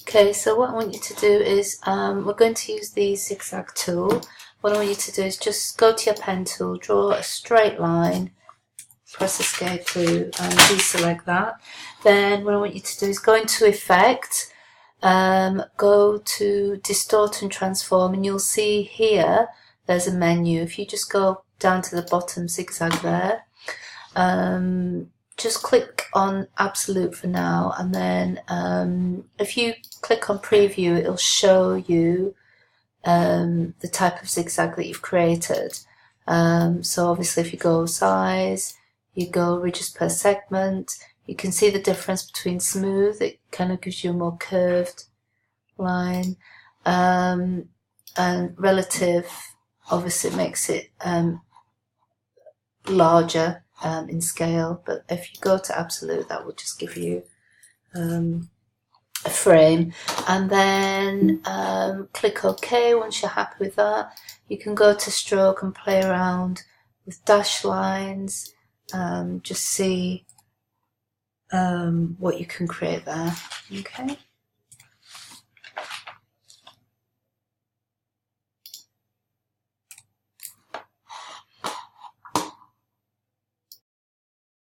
Okay, so what I want you to do is, we're going to use the zigzag tool. What I want you to do is just go to your pen tool, draw a straight line, press escape to deselect that. Then what I want you to do is go into effect, go to distort and transform, and you'll see here there's a menu. If you just go down to the bottom zigzag there, just click on absolute for now, and then if you click on preview, it'll show you the type of zigzag that you've created. So obviously if you go size, you go ridges per segment, you can see the difference between smooth, it kind of gives you a more curved line, and relative, obviously it makes it larger in scale, but if you go to absolute, that will just give you a frame. And then click OK. Once you're happy with that, you can go to stroke and play around with dash lines, just see what you can create there. Okay.